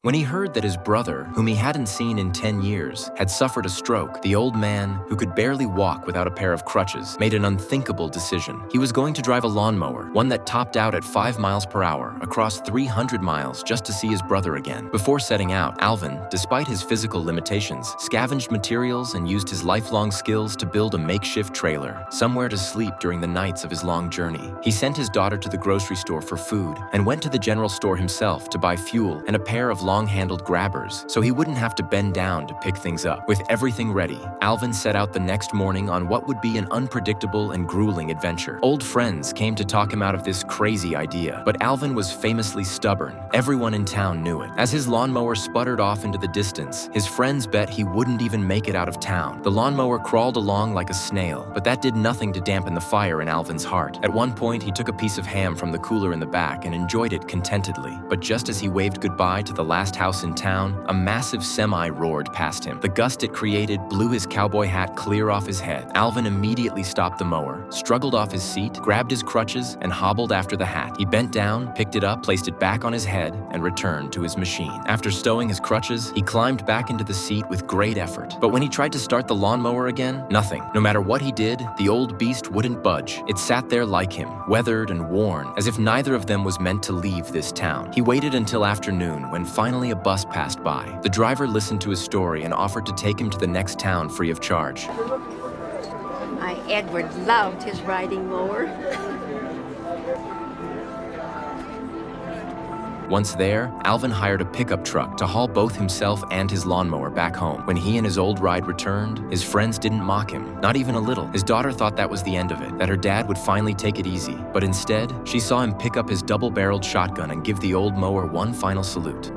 When he heard that his brother, whom he hadn't seen in 10 years, had suffered a stroke, the old man, who could barely walk without a pair of crutches, made an unthinkable decision. He was going to drive a lawnmower, one that topped out at 5 miles per hour, across 300 miles just to see his brother again. Before setting out, Alvin, despite his physical limitations, scavenged materials and used his lifelong skills to build a makeshift trailer, somewhere to sleep during the nights of his long journey. He sent his daughter to the grocery store for food and went to the general store himself to buy fuel and a pair of long-handled grabbers so he wouldn't have to bend down to pick things up. With everything ready, Alvin set out the next morning on what would be an unpredictable and grueling adventure. Old friends came to talk him out of this crazy idea, but Alvin was famously stubborn. Everyone in town knew it. As his lawnmower sputtered off into the distance, his friends bet he wouldn't even make it out of town. The lawnmower crawled along like a snail, but that did nothing to dampen the fire in Alvin's heart. At one point, he took a piece of ham from the cooler in the back and enjoyed it contentedly. But just as he waved goodbye to the last house in town, a massive semi roared past him. The gust it created blew his cowboy hat clear off his head. Alvin immediately stopped the mower, struggled off his seat, grabbed his crutches, and hobbled after the hat. He bent down, picked it up, placed it back on his head, and returned to his machine. After stowing his crutches, he climbed back into the seat with great effort. But when he tried to start the lawnmower again, nothing. No matter what he did, the old beast wouldn't budge. It sat there like him, weathered and worn, as if neither of them was meant to leave this town. He waited until afternoon, when finally a bus passed by. The driver listened to his story and offered to take him to the next town free of charge. My Edward loved his riding mower. Once there, Alvin hired a pickup truck to haul both himself and his lawnmower back home. When he and his old ride returned, his friends didn't mock him, not even a little. His daughter thought that was the end of it, that her dad would finally take it easy. But instead, she saw him pick up his double-barreled shotgun and give the old mower one final salute.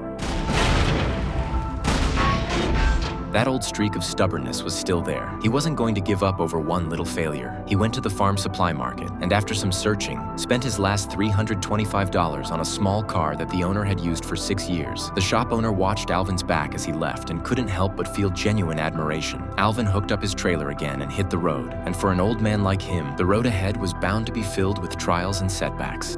That old streak of stubbornness was still there. He wasn't going to give up over one little failure. He went to the farm supply market and, after some searching, spent his last $325 on a small car that the owner had used for 6 years. The shop owner watched Alvin's back as he left and couldn't help but feel genuine admiration. Alvin hooked up his trailer again and hit the road, and for an old man like him, the road ahead was bound to be filled with trials and setbacks.